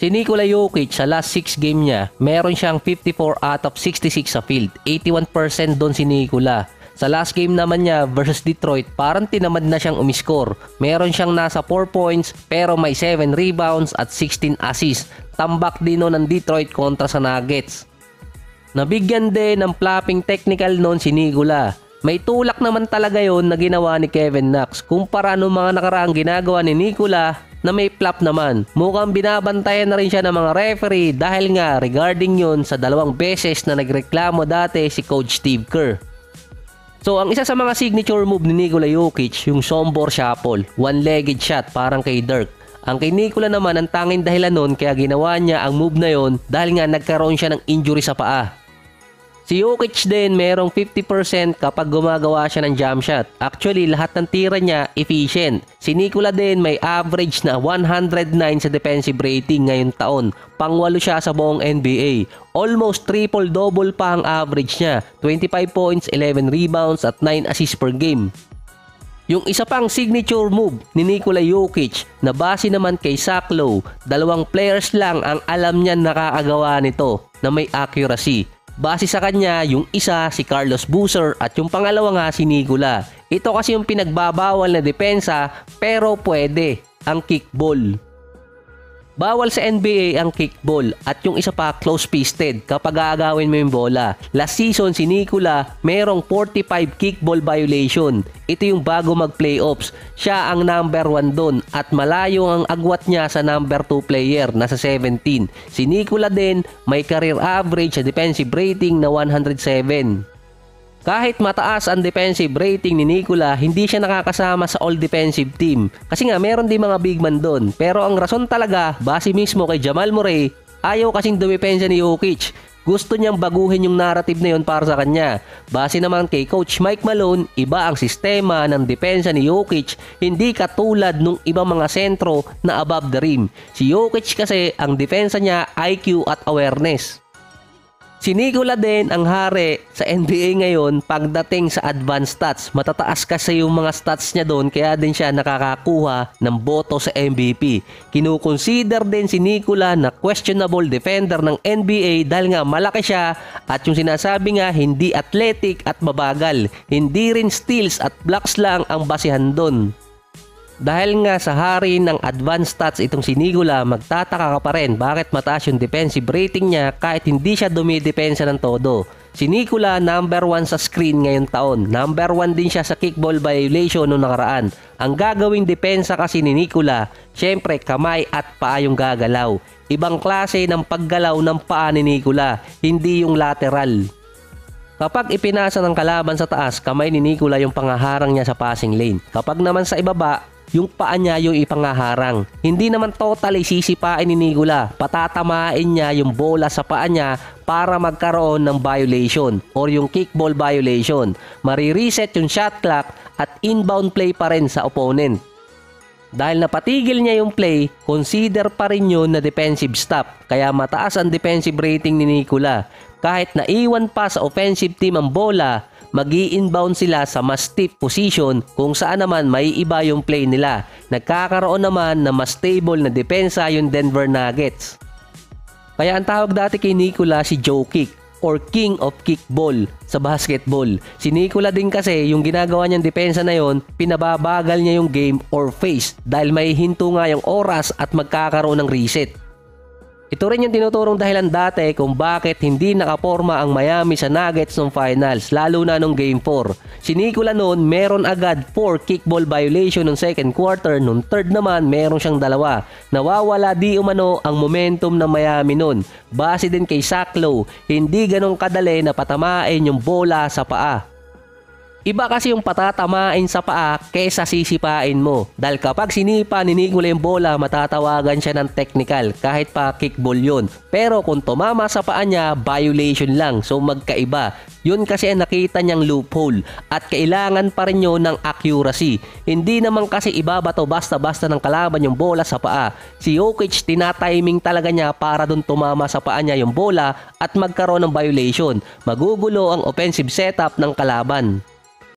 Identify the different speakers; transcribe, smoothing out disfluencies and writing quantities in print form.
Speaker 1: Si Nikola Jokic sa last 6 game niya, meron siyang 54 out of 66 sa field. 81% doon si Nikola. Sa last game naman niya versus Detroit, parang tinamad na siyang umiscore. Meron siyang nasa 4 points pero may 7 rebounds at 16 assists. Tambak din noon ng Detroit kontra sa Nuggets. Nabigyan din ng flopping technical noon si Nikola. May tulak naman talaga yon na ginawa ni Kevin Knox kumpara nung mga nakaraang ginagawa ni Nikola na may flop naman. Mukhang binabantayan na rin siya ng mga referee dahil nga regarding yon sa 2 beses na nagreklamo dati si Coach Steve Kerr. So ang isa sa mga signature move ni Nikola Jokic, yung sombor shuffle, one-legged shot parang kay Dirk. Ang kay Nikola naman ang tanging dahilan nun kaya ginawa niya ang move na yon dahil nga nagkaroon siya ng injury sa paa. Si Jokic din merong 50% kapag gumagawa siya ng jump shot. Actually, lahat ng tira niya efficient. Si Nikola din may average na 109 sa defensive rating ngayong taon. Pang-8 siya sa buong NBA. Almost triple-double pa ang average niya. 25 points, 11 rebounds at 9 assists per game. Yung isa pang signature move ni Nikola Jokic na base naman kay Zach Lowe, 2 players lang ang alam niya nakakagawa nito na may accuracy. Base sa kanya, yung isa si Carlos Boozer at yung pangalawa nga si Nikola. Ito kasi yung pinagbabawal na depensa pero pwede, ang kickball. Bawal sa NBA ang kickball at yung isa pa close-fisted kapag aagawin mo yung bola. Last season si Nikola merong 45 kickball violation. Ito yung bago mag-playoffs. Siya ang number 1 doon at malayo ang agwat niya sa number 2 player, nasa 17. Si Nikola din may career average sa defensive rating na 107. Kahit mataas ang defensive rating ni Nikola, hindi siya nakakasama sa all-defensive team. Kasi nga meron din mga big man doon. Pero ang rason talaga, base mismo kay Jamal Murray, ayaw kasing dumepensa ni Jokic. Gusto niyang baguhin yung narrative na yun para sa kanya. Base naman kay Coach Mike Malone, iba ang sistema ng depensa ni Jokic, hindi katulad nung ibang mga sentro na above the rim. Si Jokic kasi, ang depensa niya, IQ at awareness. Si Nikola din ang hari sa NBA ngayon pagdating sa advanced stats. Matataas kasi yung mga stats niya doon kaya din siya nakakakuha ng boto sa MVP. Kinukonsider din si Nikola na questionable defender ng NBA dahil nga malaki siya at yung sinasabi nga hindi athletic at mabagal. Hindi rin steals at blocks lang ang basihan doon. Dahil nga sa hari ng advanced stats itong si Nikola, magtataka ka pa rin bakit mataas yung defensive rating niya kahit hindi siya dumidepensa ng todo. Si Nikola number 1 sa screen ngayong taon. Number 1 din siya sa kickball violation noong nakaraan. Ang gagawing depensa kasi ni Nikola, syempre kamay at paa yung gagalaw. Ibang klase ng paggalaw ng paa ni Nikola, hindi yung lateral. Kapag ipinasa ng kalaban sa taas, kamay ni Nikola yung pangaharang niya sa passing lane. Kapag naman sa ibaba, yung paa niya yung ipangaharang. Hindi naman totally sisipain ni Nikola. Patatamain niya yung bola sa paa niya para magkaroon ng violation or yung kickball violation. Marireset yung shot clock at inbound play pa rin sa opponent. Dahil napatigil niya yung play, consider pa rin yun na defensive stop. Kaya mataas ang defensive rating ni Nikola. Kahit naiwan pa sa offensive team ang bola, mag-i-inbound sila sa mas stiff position kung saan naman may iba yung play nila. Nagkakaroon naman na mas stable na depensa yung Denver Nuggets. Kaya ang tawag dati kay Nikola si Joe Kick or King of Kickball sa basketball. Si Nikola din kasi yung ginagawa niyang depensa na yon, pinababagal niya yung game or phase dahil may hinto nga yung oras at magkakaroon ng reset. Ito rin yung tinuturong dahilan dati kung bakit hindi nakaporma ang Miami sa Nuggets ng finals, lalo na nung Game 4. Si Nikola noon meron agad 4 kickball violation nung second quarter, nung third naman meron siyang 2. Nawawala di umano ang momentum ng Miami noon. Base din kay Zach Lowe, hindi ganong kadali na patamain yung bola sa paa. Iba kasi yung patatamain sa paa kaysa sisipain mo. Dahil kapag sinipa ni Nikola yung bola, matatawagan siya ng technical kahit pa kickball yun. Pero kung tumama sa paa niya, violation lang. So magkaiba. Yun kasi ang nakita niyang loophole. At kailangan pa rin yun ng accuracy. Hindi naman kasi ibabato basta-basta ng kalaban yung bola sa paa. Si Jokic tinatiming talaga niya para dun tumama sa paa niya yung bola at magkaroon ng violation. Magugulo ang offensive setup ng kalaban.